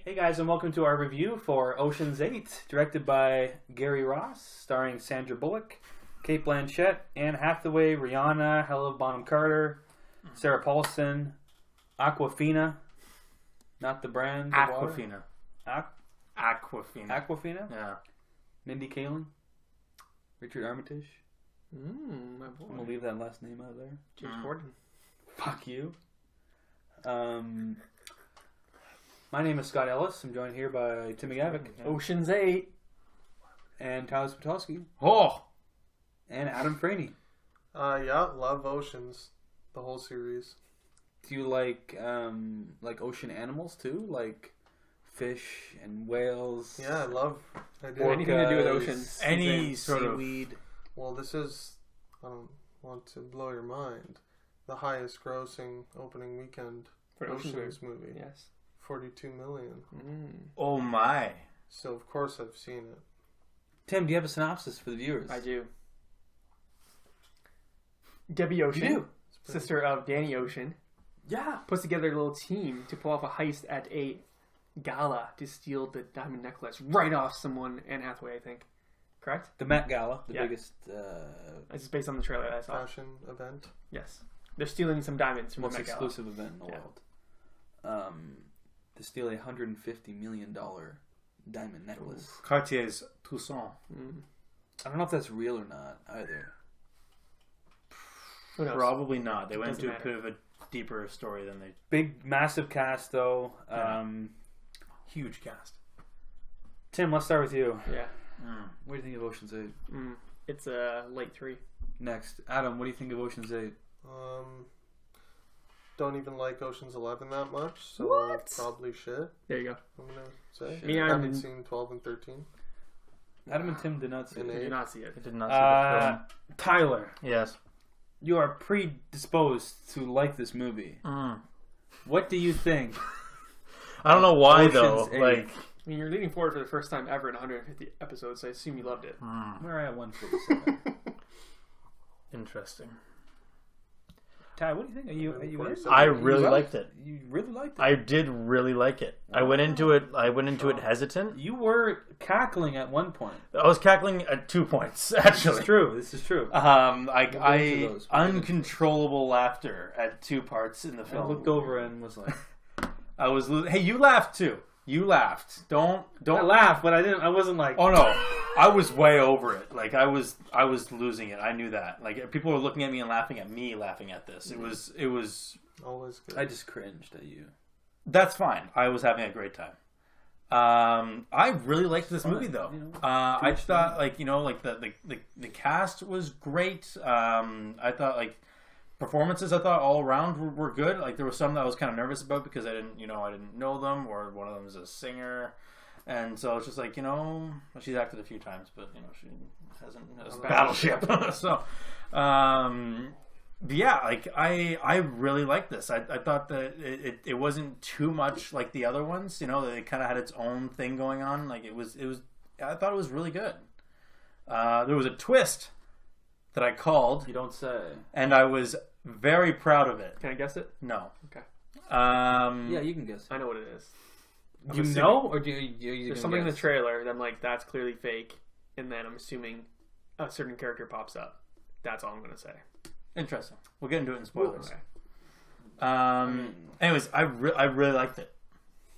Hey guys, and welcome to our review for Ocean's 8, directed by Gary Ross, starring Sandra Bullock, Cate Blanchett, Anne Hathaway, Rihanna, Helena Bonham Carter, Sarah Paulson, Aquafina, not the brand. Aquafina. Aquafina. Aquafina? Yeah. Mindy Kaling, Richard Armitage. My boy. I'm gonna leave that last name out there. James Corden. Fuck you. My name is Scott Ellis. I'm joined here by Tim McGavick. Ocean's 8. And Tyler Spitowski. Oh! And Adam Franey. Yeah, love Oceans, the whole series. Do you like ocean animals too? Like fish and whales? Yeah, I do. Anything to do with oceans. Any sort of seaweed. Well, this is, I don't want to blow your mind, the highest grossing opening weekend For Oceans movie. Yes. 42 million. Oh my. So, of course, I've seen it. Tim, do you have a synopsis for the viewers? I do. Debbie Ocean, You do? sister of Danny Ocean, Yeah. puts together a little team to pull off a heist at a gala to steal the diamond necklace right off someone, Anne Hathaway, I think. Correct? The Met Gala, the Yeah. biggest, This is based on the trailer that I saw. Fashion event. Yes. They're stealing some diamonds from most the Met Gala. exclusive event in the world. To steal a $150 million diamond necklace. Cartier's Toussaint. I don't know if that's real or not either. Who knows? Probably not. They went Doesn't into a matter. bit of a deeper story than they... Big, massive cast though. Huge cast. Tim, let's start with you. Yeah. What do you think of Ocean's 8? It's a late 3. Next, Adam, what do you think of Ocean's 8? Don't even like Ocean's 11 that much, so What? probably shit, There you go. I'm gonna say. Shit. Me, I I haven't didn't- seen 12 and 13. Adam and Tim did not see And I it. did not see it. I did not see the film. Tyler, Yes. you are predisposed to like this movie. What do you think? I don't know why, Ocean's though. 8. Like... I mean, you're leaning forward for the first time ever in 150 episodes, so I assume you loved it. We're at 147. Interesting. Ty, what do you think? Are you in? 147. I really You liked it. You really liked it? I did really like it. I went into it hesitant. You were cackling at one point. I was cackling at 2 points, actually. This is true. I into those. uncontrollable laughter at 2 parts in the I film. looked over and was like, I was losing. Hey, you laughed too. You laughed. Don't I laughed, but I wasn't like, Oh no, I was way over it. Like I was losing it. I knew that. Like people were looking at me and laughing at me, laughing at this. It was. Always good. I just cringed at you. That's fine. I was having a great time. I really liked this Fun, movie though. you know, I thought the cast was great. I thought performances I thought all around were good. Like there was some that I was kind of nervous about because I didn't know them, or one of them is a singer, and so it's just like she's acted a few times, but she hasn't as Battleship. So, but yeah, like I really liked this. I thought that it wasn't too much like the other ones. That it kind of had its own thing going on. Like it was. I thought it was really good. There was a twist that I called. You don't say. And I was very proud of it. Can I guess it? No. Okay. Yeah, you can guess. I know what it is. You know, or do you There's something in the trailer that I'm like, that's clearly fake, and then I'm assuming a certain character pops up. That's all I'm going to say. Interesting. We'll get into it in spoilers. Okay. Anyways, I really liked it.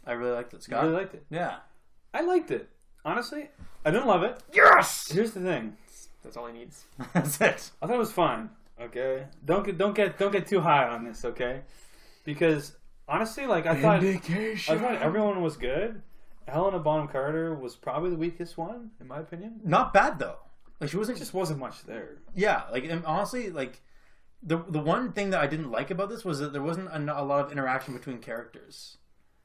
I really liked it. I Scott? really liked it. Yeah. I liked it. Honestly, I didn't love it. Yes! Here's the thing. That's all he needs. That's it. I thought it was fun. Okay, don't get too high on this. Okay, because honestly, I thought everyone was good. Helena Bonham Carter was probably the weakest one, in my opinion. Not bad, though. Like, she There wasn't just wasn't much there. Yeah, and honestly, the one thing that I didn't like about this was that there wasn't a lot of interaction between characters.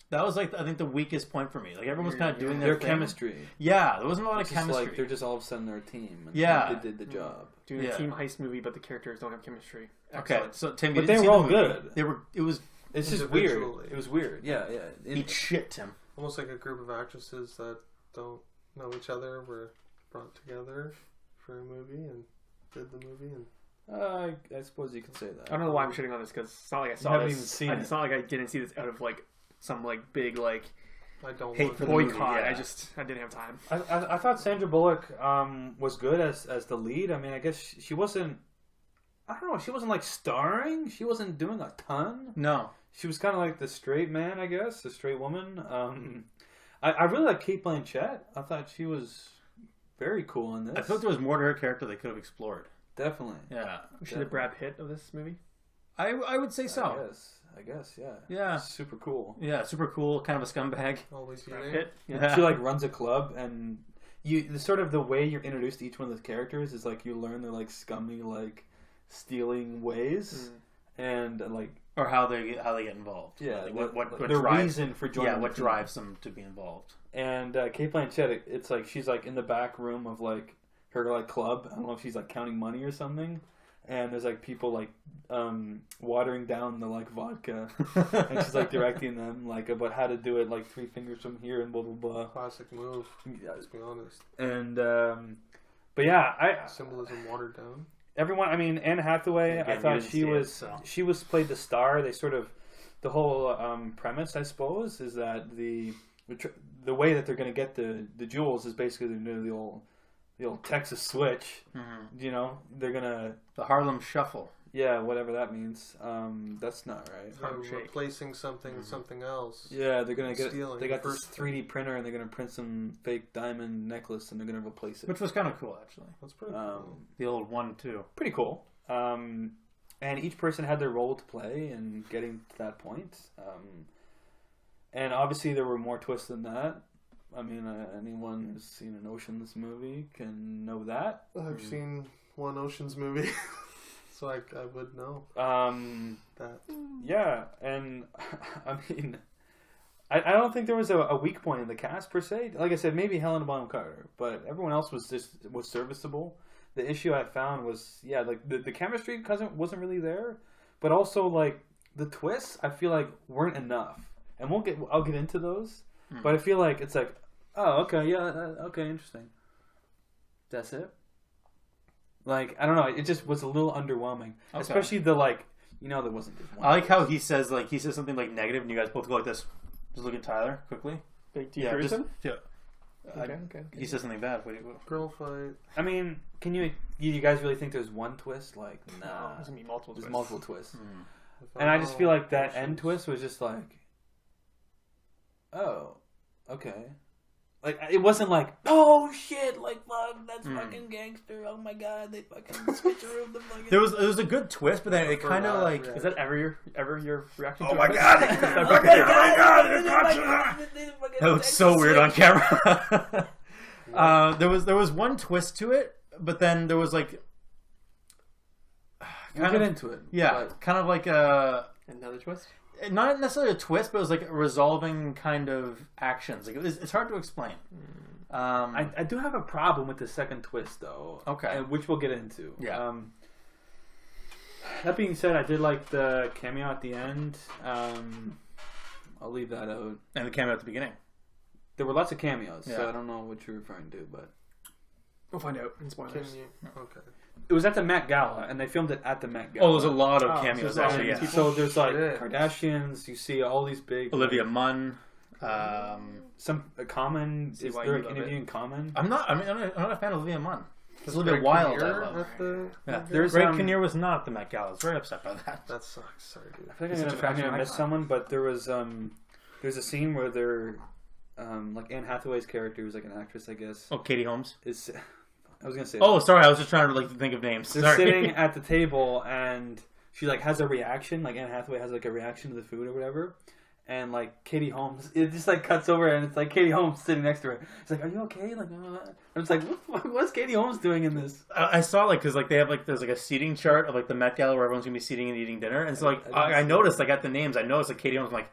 That was I think the weakest point for me. Like everyone was kind of doing Their thing. chemistry. Yeah, there wasn't a lot It's of just chemistry. they're just all of a sudden they're a team. And Yeah. they did the job. Doing Yeah. a team heist movie, but the characters don't have chemistry. Okay, Excellent. so Tim, But you didn't they see were the all movie. good. It was It's just weird. Individually. It was weird. Yeah. eat shit, Tim. Almost like a group of actresses that don't know each other were brought together for a movie and did the movie. And I suppose you could say that. I don't know why I'm shitting on this because it's not like I saw haven't this. even seen It's not like I didn't see this out of some big I don't Hate want for to. the movie, Boycott. yeah. I didn't have time. I thought Sandra Bullock was good as the lead. I mean, I guess she wasn't. I don't know. She wasn't like starring. She wasn't doing a ton. No. She was kind of like the straight man, I guess, the straight woman. I really like Kate Blanchett. I thought she was very cool in this. I feel like there was more to her character they could have explored. Definitely. Yeah. Was she the Brad Pitt of this movie? I would say so. I guess, yeah. Yeah. Super cool. Yeah, super cool, kind of a scumbag. Always Brad eating. Pitt. Yeah. She like runs a club, and the sort of the way you're introduced to each one of those characters is like you learn their like scummy like stealing ways, and like Or how they get involved. yeah, Like, what the drives reason for joining. Yeah, what the team. drives them to be involved. And Kate Blanchett, it's like she's like in the back room of like her like club. I don't know if she's like counting money or something. And there's like people like watering down the like vodka, and she's like directing them like about how to do it, like 3 fingers from here and blah blah blah. Classic move. Let's be honest. And but yeah, Symbolism watered down. everyone. I mean, Anne Hathaway. Again, I you thought didn't she see it, was so. she was played the star. They sort of the whole premise, I suppose, is that the way that they're going to get the jewels is basically they're doing the old Texas switch. Mm-hmm. You know, they're gonna The Harlem Shuffle. yeah, whatever that means. That's not right. Harlem Shake. Replacing something with something else. Yeah, they're gonna get. Stealing They got the this first 3D printer, and they're gonna print some fake diamond necklace, and they're gonna replace it. Which was kind of cool, actually. That's pretty cool. The old 1-2. Pretty cool. And each person had their role to play in getting to that point. And obviously, there were more twists than that. I mean, anyone who's seen an Ocean's movie can know that. I've seen one Ocean's movie, so I would know that. Yeah, and I mean, I don't think there was a weak point in the cast per se. Like I said, maybe Helena Bonham Carter, but everyone else was serviceable. The issue I found was like the chemistry wasn't really there, but also like the twists I feel like weren't enough. And I'll get into those, but I feel like it's like, oh okay, yeah, okay, interesting. That's it. Like I don't know, it just was a little underwhelming, Okay. especially the like there wasn't just one. I like how he says something like negative, and you guys both go like this. Just look at Tyler quickly. Like, do you agree with him? Yeah. Okay. He says something bad. What Girl fight. I mean, can you guys really think there's one twist? Like, No, nah, there's gonna be multiple. there's twists. multiple twists. thought, And I just feel like that Ocean's. end twist was just like, oh, okay. Like, it wasn't like, oh shit, like, fuck, that's fucking gangster, oh my god, they fucking switcheroo the fucking... There was a good twist, but then it For kind of that, like yeah. Is that ever your reaction? Oh to my it? God! oh my god, that looks so weird on camera. There was one twist to it, but then there was like We'll get into it. kind of like a Another twist. not necessarily a twist, but it was like resolving kind of actions. Like it's hard to explain. I do have a problem with the second twist, though. Okay. Which we'll get into. Yeah. That being said, I did like the cameo at the end. I'll leave that out. And the cameo at the beginning. There were lots of cameos, Yeah. so I don't know what you're referring to, but We'll find out in Can spoilers. you? Okay. it was at the Met Gala, and they filmed it at the Met Gala. Oh, there's a lot of Oh, cameos so there's actually. a lot Yeah. of So there's like Shit. Kardashians. You see all these big Olivia Munn. Some Common. See Is why there you an love interview in Common? I'm not a fan of Olivia Munn. It's a little bit Greg wild. I Kinnear love. at the. Yeah. There's, Greg Kinnear was not at the Met Gala. I was very upset by that. That sucks. Sorry, dude. I feel He's like such a I'm gonna fashion miss icon. someone, but there was there's a scene where they're like Anne Hathaway's character, who's like an actress, I guess, Oh, Katie Holmes. is I was gonna say Oh, sorry. I was just trying to think of names. they're Sorry. sitting at the table and she like has a reaction, like Anne Hathaway has like a reaction to the food or whatever, and like Katie Holmes, it just like cuts over and it's like Katie Holmes sitting next to her. It's like, are you okay? Like, and it's like, what's Katie Holmes doing in this? I saw because they have there's a seating chart of the Met Gala where everyone's gonna be sitting and eating dinner, and so I didn't I see noticed at the names. I noticed Katie Holmes. I'm like,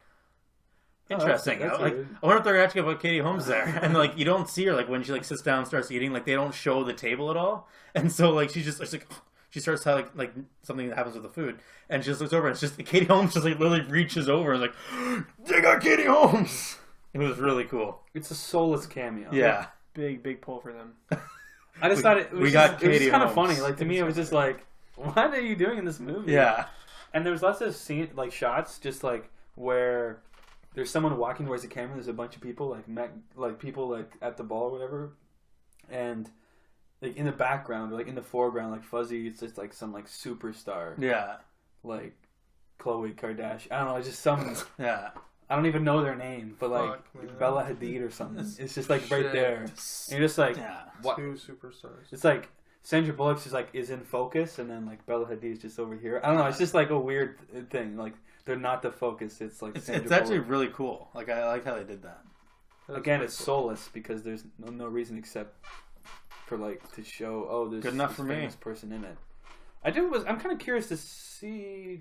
Oh, interesting. that's I weird. wonder if they're actually about Katie Holmes there, and you don't see her when she sits down and starts eating. They don't show the table at all, and so she starts to something that happens with the food, and she just looks over and it's just Katie Holmes just literally reaches over and they got Katie Holmes. It was really cool. It's a soulless cameo. Yeah. Big pull for them. I just thought it was we just, got it was Katie kind of Holmes. funny. Like to me, it was just like, what are you doing in this movie? Yeah. And there was lots of shots, just where there's someone walking towards the camera. There's a bunch of people people like at the ball or whatever, and like in the background or like in the foreground, like fuzzy. It's just like some like superstar, Yeah. like Khloe Kardashian. I don't know. It's just some. Yeah. I don't even know their name, but like Fuck, man. Bella Hadid or something. It's just like right Shit. there. And you're just like, Yeah. what? 2 superstars. It's like Sandra Bullock's just like is in focus, and then like Bella Hadid's just over here. I don't know. It's just like a weird thing. Like they're not the focus. It's like It's Sandra actually Bullock. really cool. Like I like how they did that. That's Again, pretty it's cool. soulless because there's no reason except for like to show there's Good enough this for me. famous person in it. I'm kind of curious to see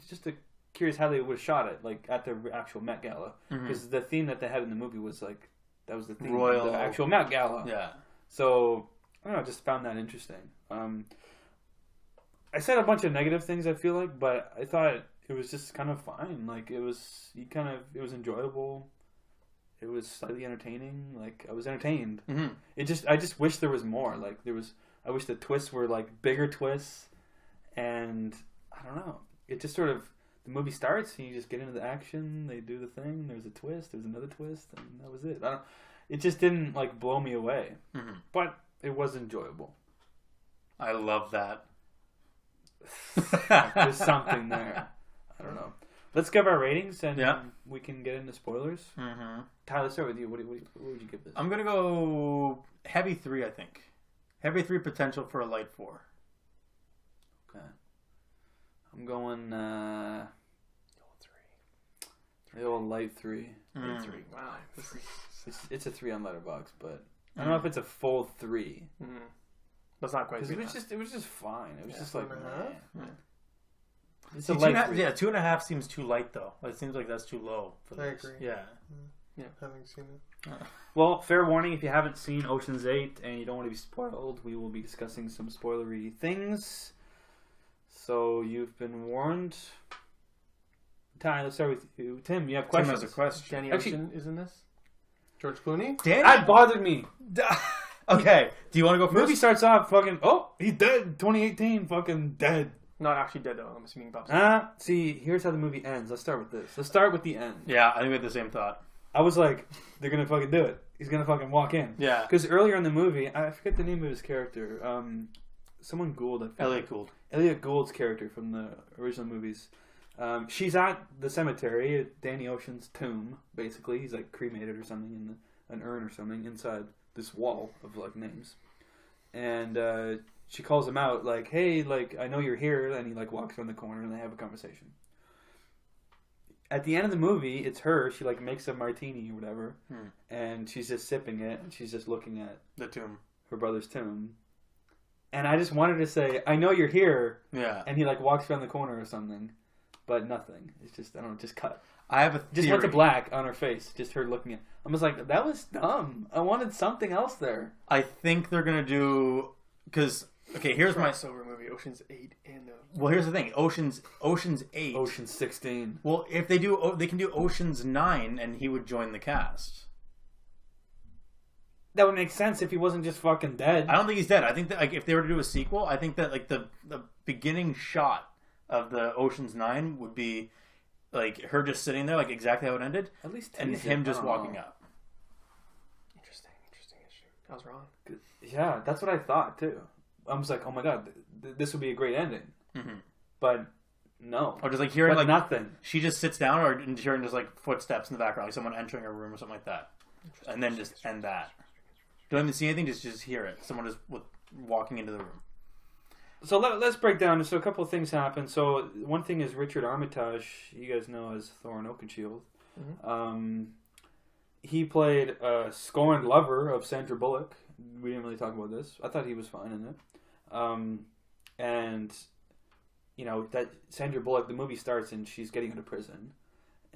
curious how they would have shot it like at the actual Met Gala because the theme that they had in the movie was like that was the theme Royal- of the actual Met Gala. Yeah. So I don't know, I just found that interesting. I said a bunch of negative things I feel like, but I thought it was just kind of fine. Like it was enjoyable. It was slightly entertaining. Like I was entertained. Mm-hmm. I just wish there was more. Like I wish the twists were like bigger twists, and I don't know. It just sort of the movie starts and you just get into the action. They do the thing. There's a twist. There's another twist, and that was it. It just didn't like blow me away, but it was enjoyable. I love that. There's something there. I don't know. Let's give our ratings and Yeah. we can get into spoilers. Mm-hmm. Tyler, let's start with you. What would you give this? I'm gonna go heavy 3. I think heavy 3, potential for a light 4. Okay. I'm going the old light 3. Mm. 3. Wow. It's a 3 on Letterboxd, but I don't know if it's a full 3 That's not quite because good. it was just fine. It was just two like and a half? meh. It's See, a light 3. 2.5 seems too light though. It seems like that's too low for I this. agree. Yeah. Having seen it. Well, fair warning, if you haven't seen Ocean's 8 and you don't want to be spoiled, we will be discussing some spoilery things. So you've been warned. Ty, let's start with you. Tim, you have Tim questions? has a question. Danny Actually- Ocean is in this. George Clooney? Danny? That bothered me. Okay. Do you want to go first? Movie starts off fucking, oh, he's dead. 2018, fucking dead. Not actually dead though. I'm assuming Bob's. See, here's how the movie ends. Let's start with this. Let's start with the end. Yeah, I think we had the same thought. I was like, they're gonna fucking do it. He's gonna fucking walk in. Yeah. Because earlier in the movie, I forget the name of his character. Someone Gould. I think. Elliot Gould. Elliot Gould's character from the original movies. She's at the cemetery, at Danny Ocean's tomb. Basically, he's like cremated or something in an urn or something inside this wall of like names. And she calls him out like, "Hey, like I know you're here," and he like walks around the corner and they have a conversation. At the end of the movie, it's her. She like makes a martini or whatever, and she's just sipping it, and she's just looking at The tomb. her brother's tomb. And I just wanted to say, "I know you're here," Yeah. and he like walks around the corner or something, but nothing. It's just I don't know, just cut. I have a Just theory. went to black on her face. Just her looking at. I was like, that was dumb. I wanted something else there. I think they're gonna do because here's my crossover movie. Ocean's 8 and well. Here's the thing. Ocean's 8. Ocean 16. Well, if they do, they can do Ocean's 9, and he would join the cast. That would make sense if he wasn't just fucking dead. I don't think he's dead. I think that like if they were to do a sequel, I think that like the beginning shot of the Ocean's 9 would be like her just sitting there, like exactly how it ended, At least and tease him it. just I don't walking know. up. interesting issue. I was wrong. Yeah, that's what I thought too. I was like, oh my god, this would be a great ending. Mhm. But no. Or just like hearing But like nothing. she just sits down, or hearing just like footsteps in the background, like someone entering a room or something like that, and then just end that. Don't even see anything, just hear it. Someone just walking into the room. So let's break down. So a couple of things happen. So one thing is Richard Armitage, you guys know as Thorin Oakenshield. He played a scorned lover of Sandra Bullock. We didn't really talk about this. I thought he was fine in it. And, you know, that Sandra Bullock, the movie starts and she's getting out of prison.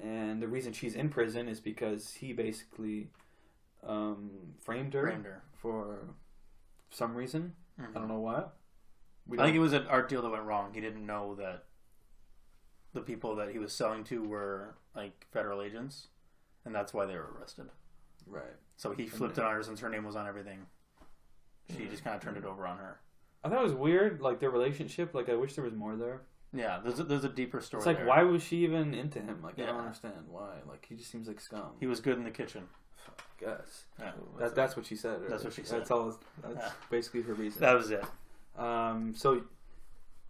And the reason she's in prison is because he basically framed her for some reason. I don't know why. I think it was an art deal that went wrong. He didn't know that the people that he was selling to were like federal agents, and that's why they were arrested. Right. So he flipped it on her since her name was on everything. She just kind of turned it over on her. I thought it was weird, like their relationship. Like I wish there was more there. Yeah, there's a deeper story. It's like, there. why was she even into him? Like, I Yeah. don't understand why. Like, he just seems like scum. He was good in the kitchen. I guess. Yeah. That's what she said. That's what she said. That's all. That's Yeah. basically her reason. That was it. So,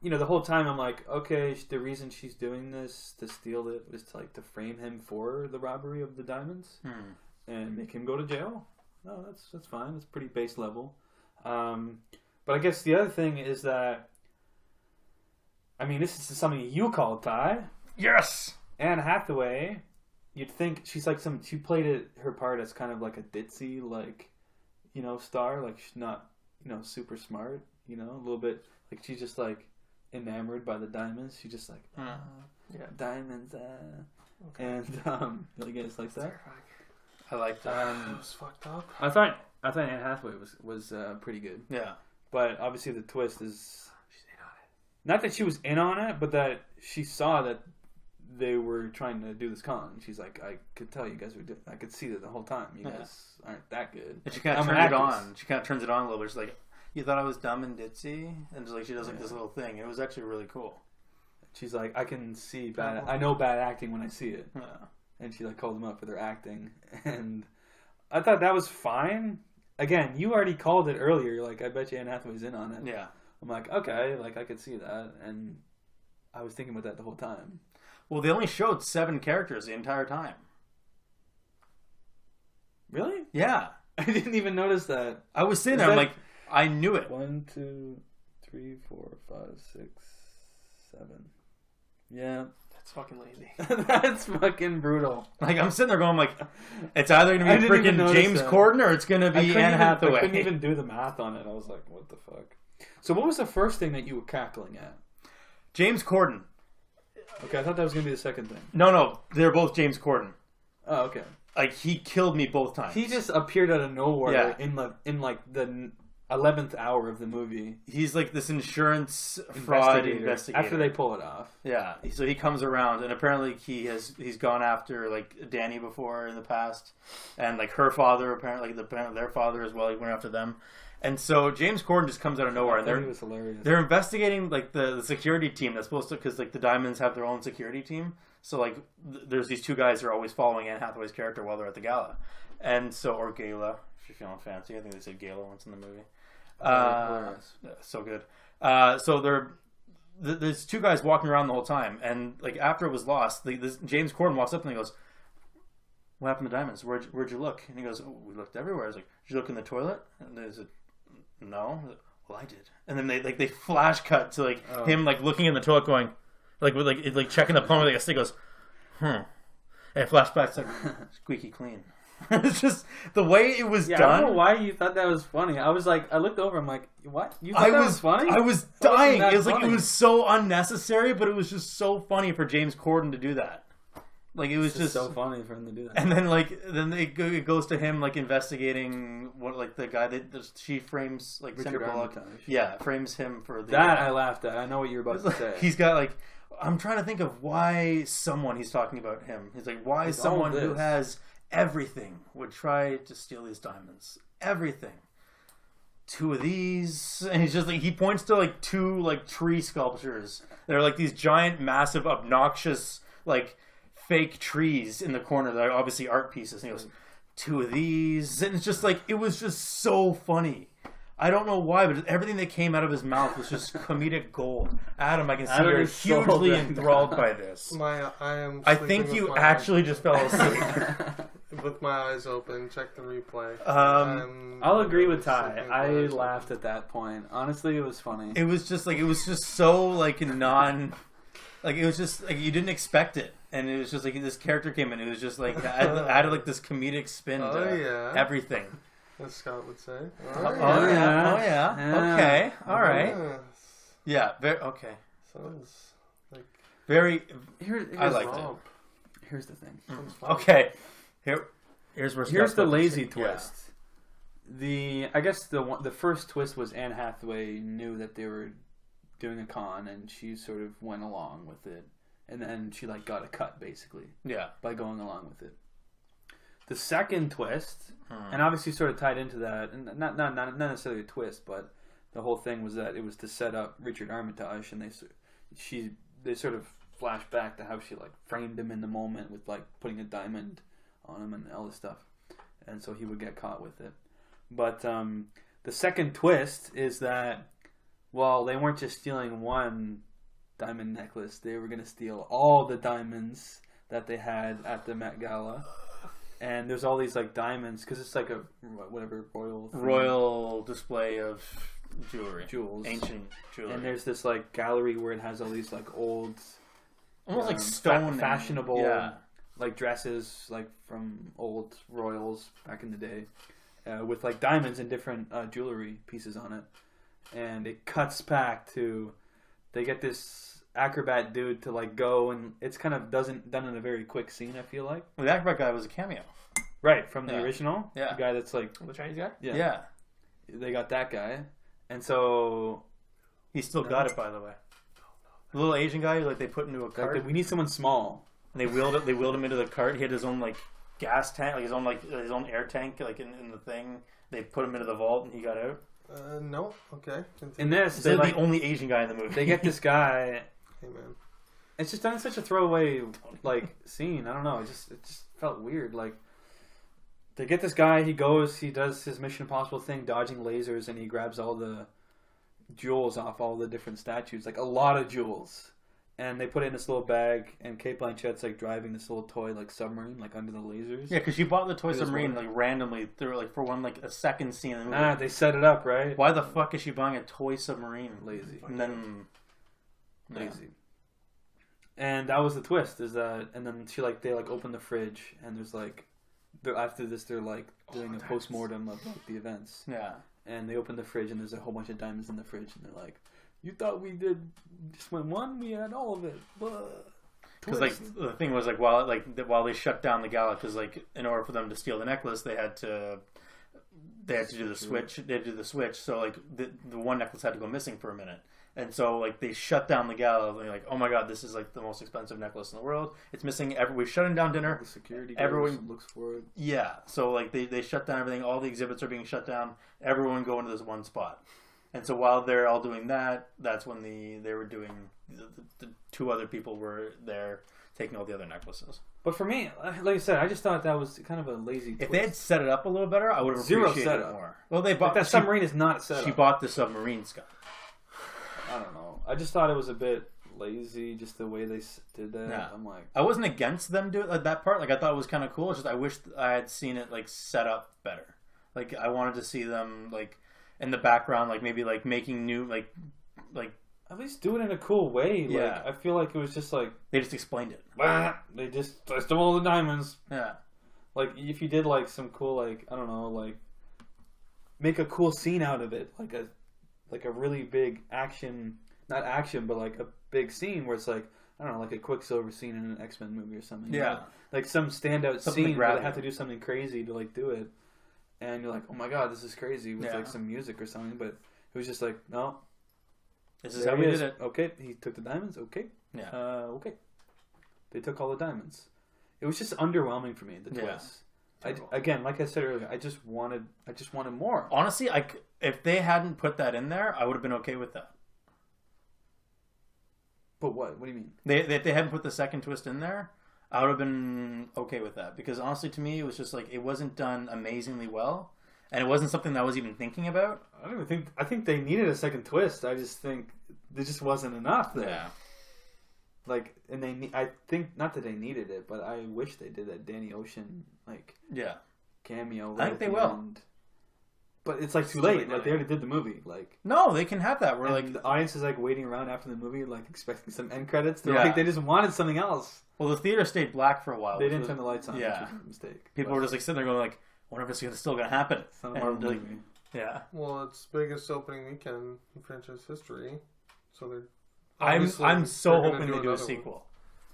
the whole time I'm like, okay, the reason she's doing this to steal it was to frame him for the robbery of the diamonds and make him go to jail. No, that's fine. That's pretty base level. But I guess the other thing is that, I mean, this is something you called, Ty. Yes. Anne Hathaway. You'd think she's like she played her part as kind of like a ditzy, star. Like, she's not, super smart. A little bit like she's just like enamored by the diamonds. She's just like, diamonds, Okay. and you guys like that. Terrifying. I liked it. It was fucked up. I thought Anne Hathaway was pretty good, Yeah. but obviously the twist is She's in on it. not that she was in on it, but that she saw that they were trying to do this con. She's like, I could tell you guys were. I could see that the whole time. You guys aren't that good. And she kind of I'm an turned it actress. on. She kind of turns it on a little bit. She's like, "You thought I was dumb and ditzy," and just like she does like this little thing. It was actually really cool. She's like, I can see bad. I know bad acting when I see it. Yeah. And she called them up for their acting, and I thought that was fine. Again, you already called it earlier. You're like, I bet you Anne Hathaway's in on it. Yeah. I'm like, okay, I could see that, and I was thinking about that the whole time. Well, they only showed 7 characters the entire time. Really? Yeah. I didn't even notice that. I was sitting Is there. I'm that- like, I knew it. 1, 2, 3, 4, 5, 6, 7. Yeah, That's fucking lazy. that's fucking brutal. Like I'm sitting there going, like, it's either going I to be didn't even freaking notice James that. Corden or it's going to I be couldn't Anne even- Hathaway. I couldn't even do the math on it. I was like, what the fuck? So what was the first thing that you were cackling at? James Corden. Okay, I thought that was going to be the second thing. No, they're both James Corden. Oh, okay. Like he killed me both times. He just appeared out of nowhere Yeah. in the 11th hour of the movie. He's like this insurance fraud Investigator. investigator. After they pull it off. Yeah, so he comes around, and apparently he's gone after like Danny before in the past, and like her father apparently their father as well. He went after them, and so James Corden just comes out of nowhere, and That was hilarious. they're investigating like the security team that's supposed to, because like the Diamonds have their own security team. So like there's these 2 guys who are always following Anne Hathaway's character while they're at the gala, and so or gala if you're feeling fancy. I think they said gala once in the movie. Hilarious. So good. So there's 2 guys walking around the whole time, and like after it was lost, this James Corden walks up and he goes, "What happened to diamonds? Where'd you look?" And he goes, "Oh, we looked everywhere." I was like, "Did you look in the toilet?" And they said, "No." I was like, "Well, I did." And then they flash cut to him like looking in the toilet, going like checking the plumber like a stick. Goes, And it flashbacks like squeaky clean. It's just the way it was I done. don't know why you thought that was funny. I was like, I looked over. I'm like, what? You thought that was funny? I was That wasn't dying. that It was like funny. it was so unnecessary, but it was just so funny for James Corden to do that. Like it was It's just so funny for him to do that. And then it goes to him like investigating what like the guy that she frames like Richard Sandra Bullock. Armitage. Yeah, frames him for the That I laughed at. I know what you're about to say. He's got like I'm trying to think of why someone he's talking about him. He's like why It's all someone who this. has everything would try to steal these diamonds. Everything. 2 of these, and he's just like he points to like 2 like tree sculptures. They're like these giant, massive, obnoxious like fake trees in the corner that are obviously art pieces. And he goes, 2 of these, and it's just like it was just so funny. I don't know why, but everything that came out of his mouth was just comedic gold. Adam, I can see Adam you're is sold hugely right enthralled now. by this. I think you actually just fell asleep. with my eyes open. Check the replay. I'll agree with Ty. sleeping with I my eyes laughed at that point. Honestly, it was funny. It was just so like like it was just like you didn't expect it, and it was just like this character came in. It was just like added like this comedic spin Oh, to yeah. everything. As Scott would say. Oh yeah, Yeah. okay, all right, Yes. yeah, very okay, Sounds like very Here's liked it. romp. Here's the thing. Sounds fun. okay. Here's where Here's Scott's the about to lazy say- yeah. twist. I guess the first twist was Anne Hathaway knew that they were doing a con, and she sort of went along with it, and then she like got a cut basically Yeah, by going along with it. The second twist, and obviously sort of tied into that, and not necessarily a twist, but the whole thing was that it was to set up Richard Armitage, and they sort of flash back to how she like framed him in the moment with like putting a diamond on him and all this stuff, and so he would get caught with it. But the second twist is that, well, they weren't just stealing one diamond necklace; they were going to steal all the diamonds that they had at the Met Gala. And there's all these like diamonds because it's like a whatever royal display of jewels, ancient jewelry. And there's this like gallery where it has all these like old, almost like stone, fashionable, like dresses like from old royals back in the day, with like diamonds and different jewelry pieces on it. And it cuts back to they get this acrobat dude to like go, and it's kind of done in a very quick scene. I feel like the acrobat guy was a cameo, right from the original. Yeah, the guy that's like the Chinese guy. Yeah, they got that guy, and so he still got it. By the way, the little Asian guy, like they put into a cart. Like, we need someone small, and they wheeled him into the cart. He had his own like gas tank, like his own air tank, like in the thing. They put him into the vault, and he got out. No, okay. Continue. In this, they're like, the only Asian guy in the movie. They get this guy. Hey man, it's just done in such a throwaway like scene. I don't know. It just felt weird. Like they get this guy. He does his Mission Impossible thing, dodging lasers, and he grabs all the jewels off all the different statues, like a lot of jewels. And they put it in this little bag, and Cate Blanchett's like driving this little toy like submarine, like under the lasers. Yeah, because she bought the toy submarine like randomly through like for a second scene in the movie. Ah, they set it up right. Why the fuck is she buying a toy submarine? Lazy. And then lazy. And that was the twist. Is that, and then they open the fridge, and there's like, after this they're like doing a post-mortem of like the events. Yeah. And they open the fridge, and there's a whole bunch of diamonds in the fridge, and they're like, "You thought we did just went one? We had all of it." Because like the thing was like while they shut down the gala, because like in order for them to steal the necklace, they had to do the switch. They had to do the switch, so like the one necklace had to go missing for a minute. And so, like, they shut down the gala. They're like, "Oh my god, this is like the most expensive necklace in the world. It's missing. We're shutting down dinner. The security everyone looks for it. Yeah. So like they shut down everything. All the exhibits are being shut down. Everyone go into this one spot. And so while they're all doing that, that's when they were doing the two other people were there taking all the other necklaces. But for me, like I said, I just thought that was kind of a lazy twist. If they had set it up a little better, I would have appreciated it more. Well, they bought that submarine is not set up. She bought the submarine, Scott. I don't know. I just thought it was a bit lazy, just the way they did that. Yeah. I'm like, I wasn't against them doing that part. Like, I thought it was kind of cool. It's just I wish I had seen it like set up better. Like, I wanted to see them like in the background, like maybe like making new like at least do it in a cool way. Yeah. Like, I feel like it was just like they just explained it. They stole all the diamonds. Yeah. Like if you did like some cool like I don't know like make a cool scene out of it like a really big action, not action, but like a big scene where it's like, I don't know, like a Quicksilver scene in an X-Men movie or something. Yeah. You know? Like some standout Something scene where they have you. to do something crazy to like do it. And you're like, oh my god, this is crazy with Yeah. like some music or something. But it was just like, no. This is there how he we is. did it. Okay, he took the diamonds. Okay. Yeah. Okay. They took all the diamonds. It was just underwhelming for me, the twist. Again, like I said earlier, I just wanted more. Honestly, if they hadn't put that in there, I would have been okay with that. But what? What do you mean? If they hadn't put the second twist in there, I would have been okay with that. Because honestly, to me, it was just like it wasn't done amazingly well, and it wasn't something that I was even thinking about. I think they needed a second twist. I just think there just wasn't enough there. Yeah. Like, and I think not that they needed it, but I wish they did that Danny Ocean Yeah. cameo. I think they will. End. But it's like too late. Like they already did the movie. Like No, they can have that. We're and like the audience is like waiting around after the movie, like expecting some end credits. They're Yeah. like they just wanted something else. well, the theater stayed black for a while. They which didn't was- turn the lights on. Yeah. Which was a mistake. People But were just like sitting there going like, "I wonder if it's still going to happen." it's not a And, Marvel like, movie. yeah. Well, it's biggest opening weekend in franchise history, so they're. I'm obviously so they're gonna hoping they do a another sequel, one.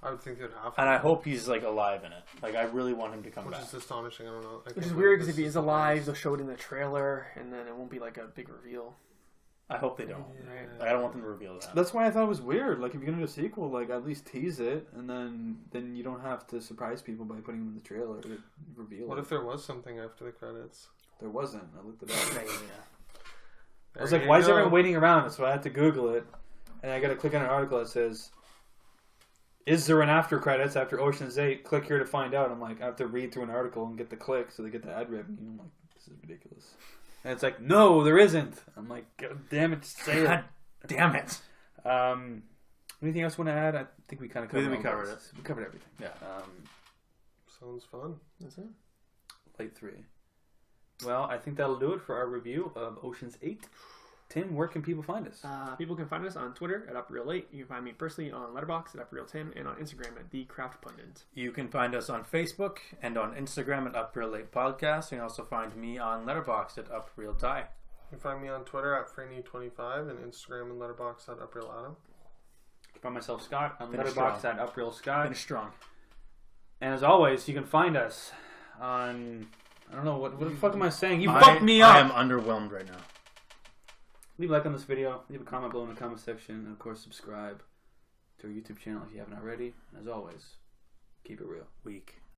I would think they'd have to. and I hope he's like alive in it. Like I really want him to come Which back. is astonishing. I don't know. Which is weird because if he's alive, they'll show it in the trailer, and then it won't be like a big reveal. I hope they don't. Yeah. Like, I don't want them to reveal that. That's why I thought it was weird. Like, if you're gonna do a sequel, like at least tease it, and then you don't have to surprise people by putting them in the trailer to reveal What it. if there was something after the credits? There wasn't? I looked it up. I was There like, you why is go. everyone waiting around? So I had to Google it, and I got to click on an article that says is there an after credits after Ocean's 8? Click here to find out. I'm like, I have to read through an article and get the click so they get the ad revenue. I'm like, this is ridiculous. And it's like, no, there isn't. I'm like, God damn it, say God it. damn it. Anything else you want to add? I think we kind of covered We all covered this. it. We covered everything. Yeah. Sounds fun. That's it. Late 3. Well, I think that'll do it for our review of Ocean's 8. Tim, where can people find us? People can find us on Twitter at UpReal8. You can find me personally on Letterboxd at UpRealTim and on Instagram at TheCraftPundit. You can find us on Facebook and on Instagram at UpReal8 Podcast. You can also find me on Letterboxd at UpRealTie. You can find me on Twitter at Franny25 and Instagram and Letterboxd at UpRealAdam. By myself, Scott, on Finish Letterboxd at UpRealScott. Finish strong. And as always, you can find us on... I don't know, what the fuck am I saying? You fucked me up! I am underwhelmed right now. Leave a like on this video, leave a comment below in the comment section, and of course subscribe to our YouTube channel if you haven't already. And as always,